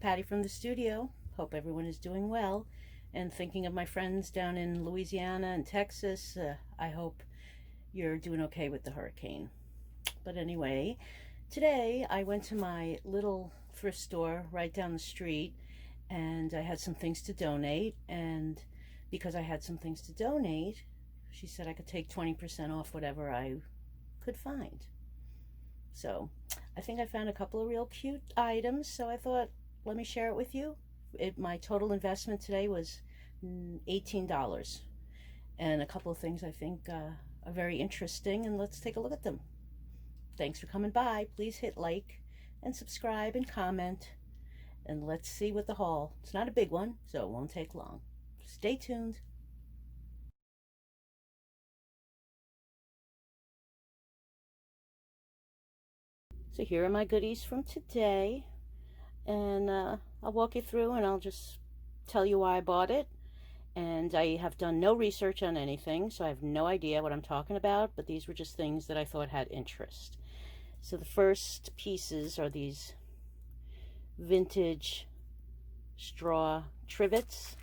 Patty from the studio. Hope everyone is doing well. And thinking of my friends down in Louisiana and Texas, I hope you're doing okay with the hurricane. But anyway, today I went to my little thrift store right down the street, and I had some things to donate. And because I had some things to donate, she said I could take 20% off whatever I could find. So I think I found a couple of real cute items, so I thought, let me share it with you. My total investment today was $18, and a couple of things I think are very interesting, and let's take a look at them. Thanks for coming by. Please hit like and subscribe and comment, and let's see what the haul. It's not a big one, so it won't take long. Stay tuned. So here are my goodies from today, and I'll walk you through, and I'll just tell you why I bought it. And I have done no research on anything, so I have no idea what I'm talking about, but these were just things that I thought had interest. So the first pieces are these vintage straw trivets.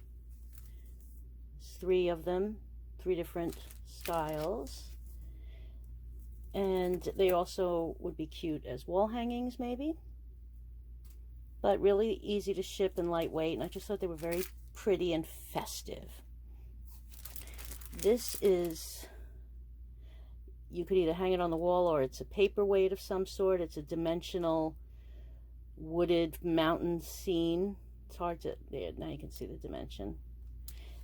There's 3 of them, 3 different styles. And they also would be cute as wall hangings, maybe. But really easy to ship and lightweight, and I just thought they were very pretty and festive. This is, you could either hang it on the wall or it's a paperweight of some sort. It's a dimensional wooded mountain scene. It's hard to, there, now you can see the dimension.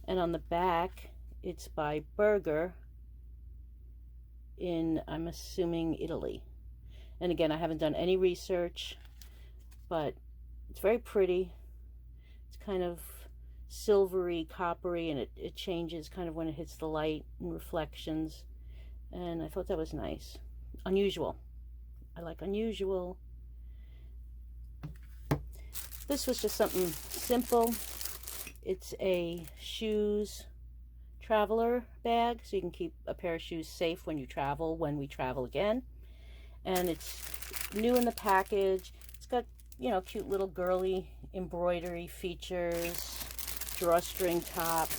And on the back, it's by Berger in, I'm assuming, Italy. And again, I haven't done any research, but it's very pretty. It's kind of silvery, coppery, and it changes kind of when it hits the light and reflections. And I thought that was nice. Unusual. I like unusual. This was just something simple. It's a shoes traveler bag, so you can keep a pair of shoes safe when you travel, when we travel again. And it's new in the package. It's got, you know, cute little girly embroidery features, drawstring top,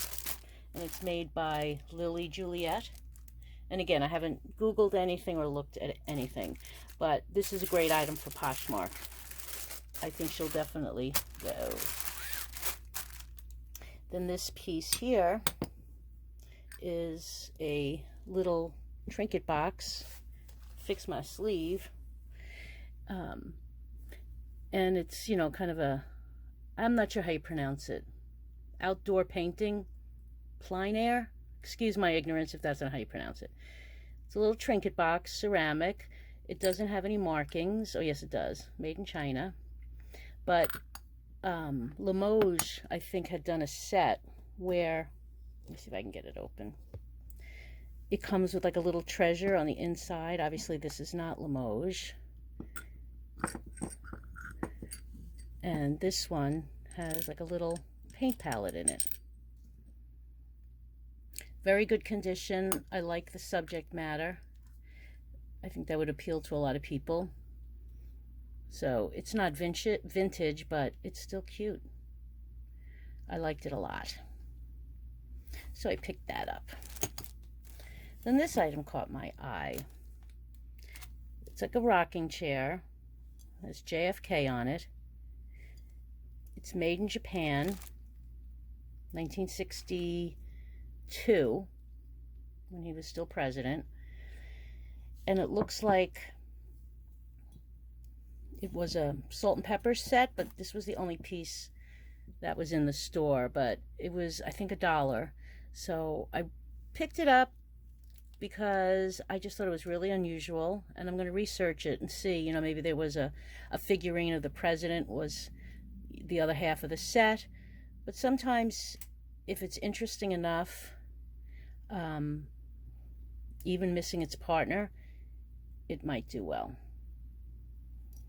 and it's made by Lily Juliet. And again, I haven't Googled anything or looked at anything, but this is a great item for Poshmark. I think she'll definitely go. Then this piece here is a little trinket box, fix my sleeve, and it's, you know, kind of a, I'm not sure how you pronounce it, outdoor painting, plein air, excuse my ignorance if that's not how you pronounce it. It's a little trinket box, ceramic. It doesn't have any markings. Oh yes, it does, made in China. But Limoges, I think, had done a set where, let me see if I can get it open. It comes with like a little treasure on the inside. Obviously, this is not Limoges. And this one has like a little paint palette in it. Very good condition. I like the subject matter. I think that would appeal to a lot of people. So it's not vintage, but it's still cute. I liked it a lot. So I picked that up. Then this item caught my eye. It's like a rocking chair. There's JFK on it. It's made in Japan, 1962, when he was still president. And it looks like it was a salt and pepper set, but this was the only piece that was in the store. But it was, I think, $1. So I picked it up because I just thought it was really unusual, and I'm going to research it and see, you know, maybe there was a figurine of the president was the other half of the set. But sometimes, if it's interesting enough, even missing its partner, it might do well.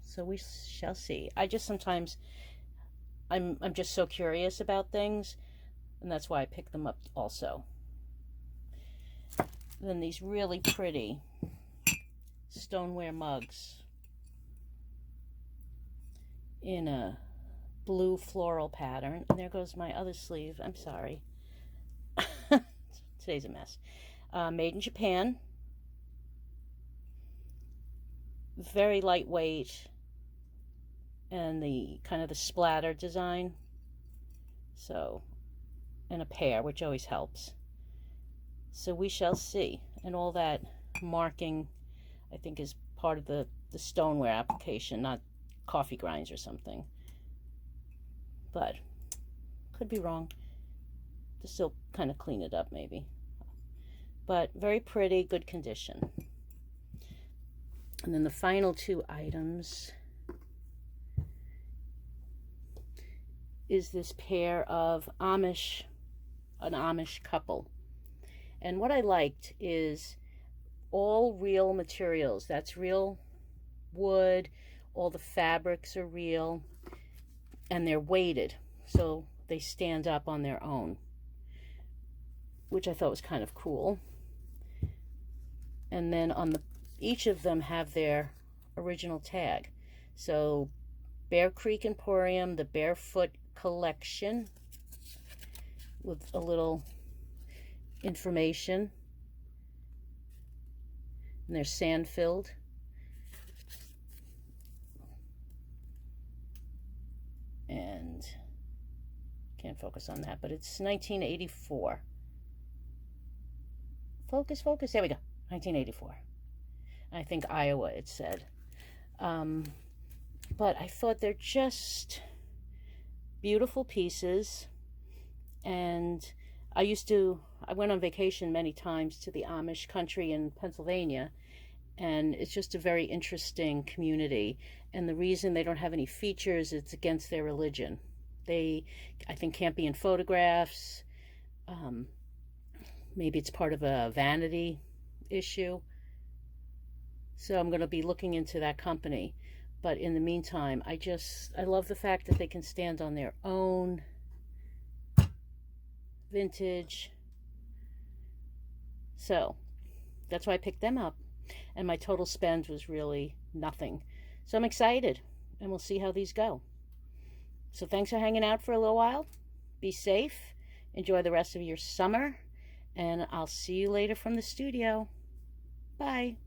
So we shall see. I just sometimes, I'm just so curious about things, and that's why I pick them up also. Then these really pretty stoneware mugs in a blue floral pattern. And there goes my other sleeve. I'm sorry. Today's a mess. Made in Japan. Very lightweight. And the kind of the splatter design. So, and a pair, which always helps. So we shall see. And all that marking, I think, is part of the stoneware application, not coffee grinds or something. But could be wrong. To still kind of clean it up maybe. But very pretty, good condition. And then the final two items is this pair of an Amish couple. And what I liked is all real materials. That's real wood. All the fabrics are real. And they're weighted, so they stand up on their own, which I thought was kind of cool. And then on each of them have their original tag. So Bear Creek Emporium, the Barefoot Collection, with a little information. And they're sand filled. And can't focus on that, but it's 1984. Focus. There we go. 1984. I think Iowa, it said. But I thought they're just beautiful pieces. And I went on vacation many times to the Amish country in Pennsylvania. And it's just a very interesting community. And the reason they don't have any features, it's against their religion. They, I think, can't be in photographs. Maybe it's part of a vanity issue. So I'm going to be looking into that company. But in the meantime, I love the fact that they can stand on their own. Vintage. So that's why I picked them up. And my total spend was really nothing. So I'm excited, and we'll see how these go. So thanks for hanging out for a little while. Be safe. Enjoy the rest of your summer. And I'll see you later from the studio. Bye.